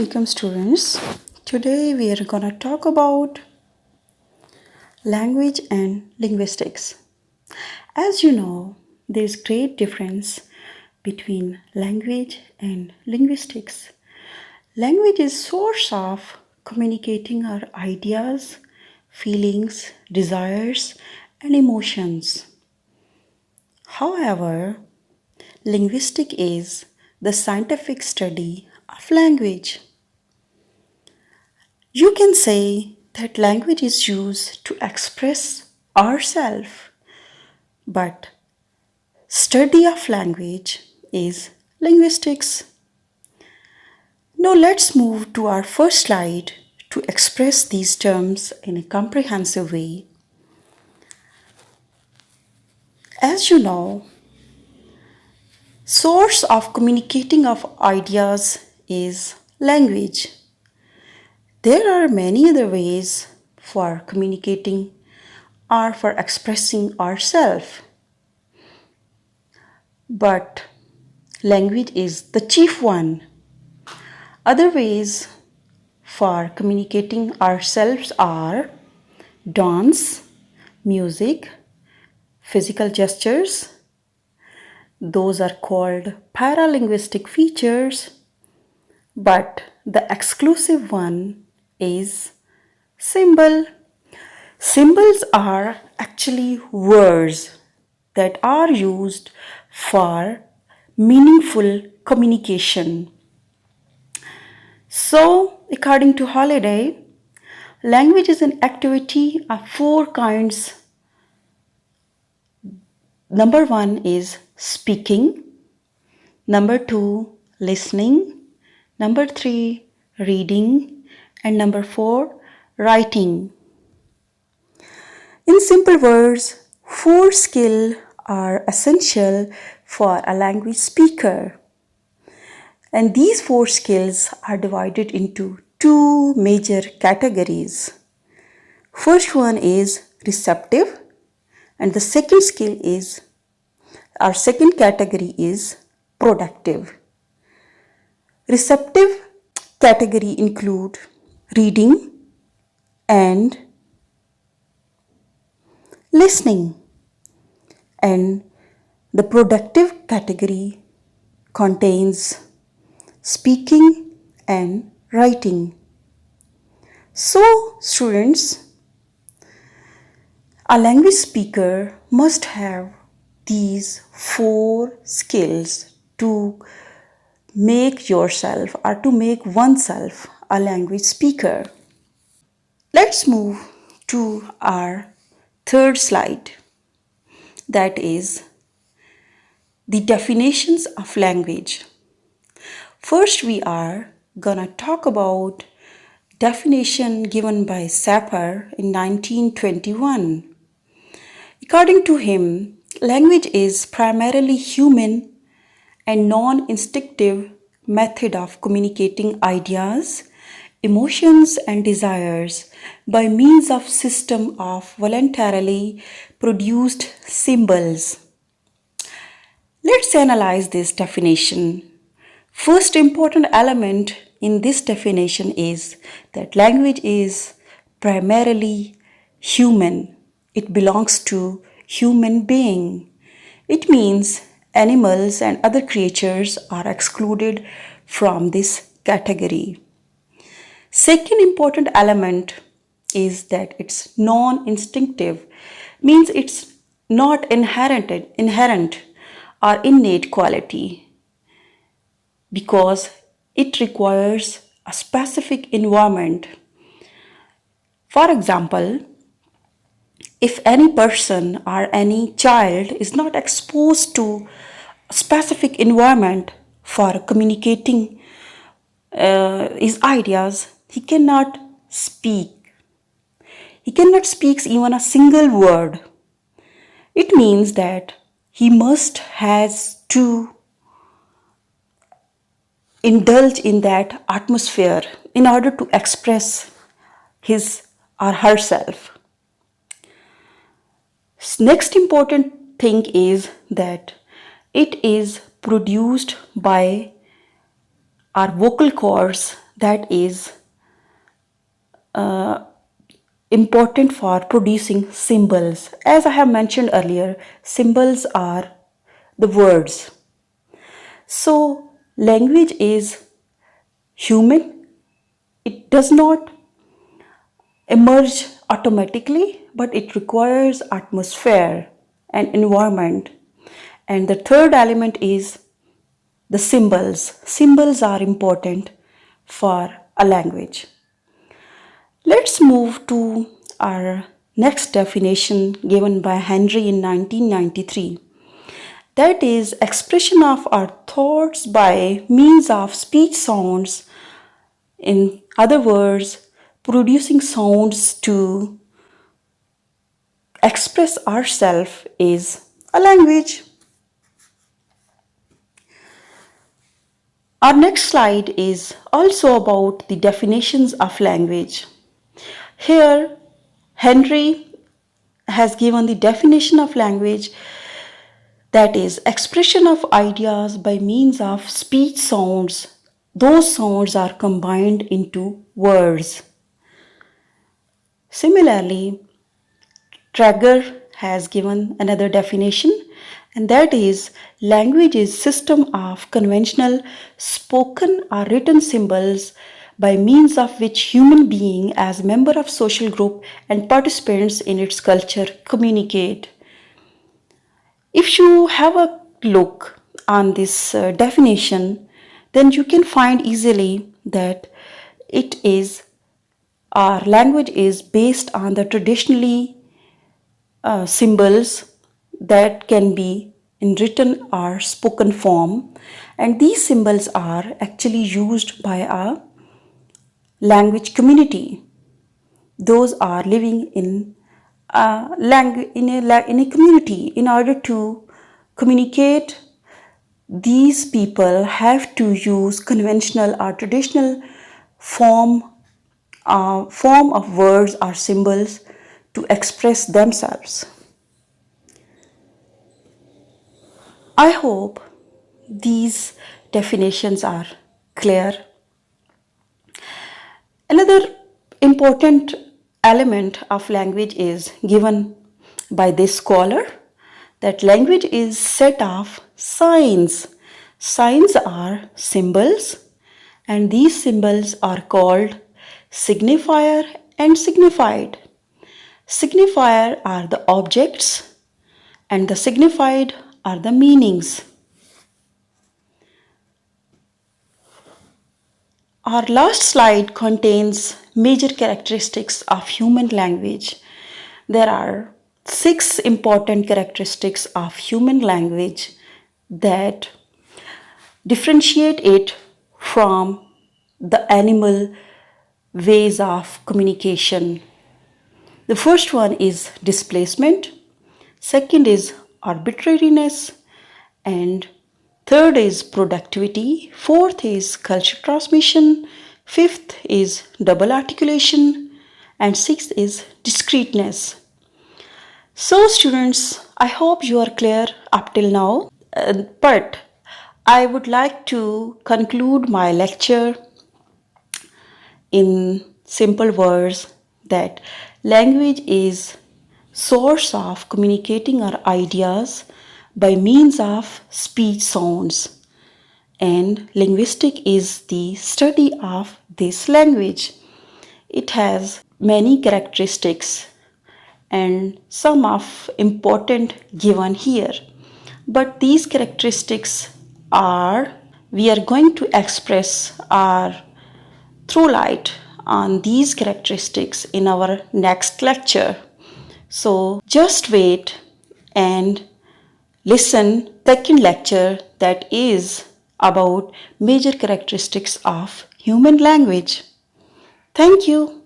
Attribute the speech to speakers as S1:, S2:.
S1: Welcome students. Today we are going to talk about language and linguistics. As you know, there is great difference between language and linguistics. Language is source of communicating our ideas, feelings, desires and emotions. However, linguistic is the scientific study of language. You can say that language is used to express ourselves, but study of language is linguistics. Now let's move to our first slide to express these terms in a comprehensive way. As you know, source of communicating of ideas is language. There are many other ways for communicating or for expressing ourselves, but language is the chief one. Other ways for communicating ourselves are dance, music, physical gestures. Those are called paralinguistic features, but the exclusive one is symbol. Symbols are actually words that are used for meaningful communication. So, according to Halliday, language is an activity of four kinds. Number one is speaking. Number two, listening. Number three, reading. And number four, writing. In simple words, four skills are essential for a language speaker. And these four skills are divided into two major categories. First one is receptive, and the second second category is productive. Receptive category include reading and listening, and the productive category contains speaking and writing. So, students, a language speaker must have these four skills to make yourself or to make oneself a language speaker. Let's move to our third slide, that is the definitions of language. First, we are gonna talk about definition given by Sapir in 1921. According to him, language is primarily human and non-instinctive method of communicating ideas, emotions and desires by means of system of voluntarily produced symbols. Let's analyze this definition. First important element in this definition is that language is primarily human. It belongs to human being. It means animals and other creatures are excluded from this category. Second important element is that it's non-instinctive, means it's not inherent or innate quality, because it requires a specific environment. For example, if any person or any child is not exposed to a specific environment for communicating his ideas, he cannot speak. He cannot speak even a single word. It means that he has to indulge in that atmosphere in order to express his or herself. Next important thing is that it is produced by our vocal cords that is important for producing symbols. As I have mentioned earlier, symbols are the words. So, language is human. It does not emerge automatically, but it requires atmosphere and environment. And the third element is the symbols. Symbols are important for a language. Let's move to our next definition given by Henry in 1993. That is expression of our thoughts by means of speech sounds. In other words, producing sounds to express ourselves is a language. Our next slide is also about the definitions of language. Here, Henry has given the definition of language, that is expression of ideas by means of speech sounds. Those sounds are combined into words. Similarly, Traeger has given another definition, and that is language is system of conventional spoken or written symbols by means of which human being as member of social group and participants in its culture communicate. If you have a look on this definition, then you can find easily that it is our language is based on the traditionally symbols that can be in written or spoken form, and these symbols are actually used by a language community. Those are living in in a community. In order to communicate, these people have to use conventional or traditional form of words or symbols to express themselves. I hope these definitions are clear. Another important element of language is given by this scholar, that language is set of signs. Signs are symbols, and these symbols are called signifier and signified. Signifier are the objects and the signified are the meanings. Our last slide contains major characteristics of human language. There are 6 important characteristics of human language that differentiate it from the animal ways of communication. The first one is displacement, second is arbitrariness, and third is productivity, fourth is culture transmission, fifth is double articulation, and sixth is discreteness. So students, I hope you are clear up till now, but I would like to conclude my lecture in simple words that language is source of communicating our ideas by means of speech sounds, and linguistic is the study of this language. It has many characteristics and some of important given here, but these characteristics are, we are going to express our through light on these characteristics in our next lecture. So just wait and listen second lecture that is about major characteristics of human language. Thank you.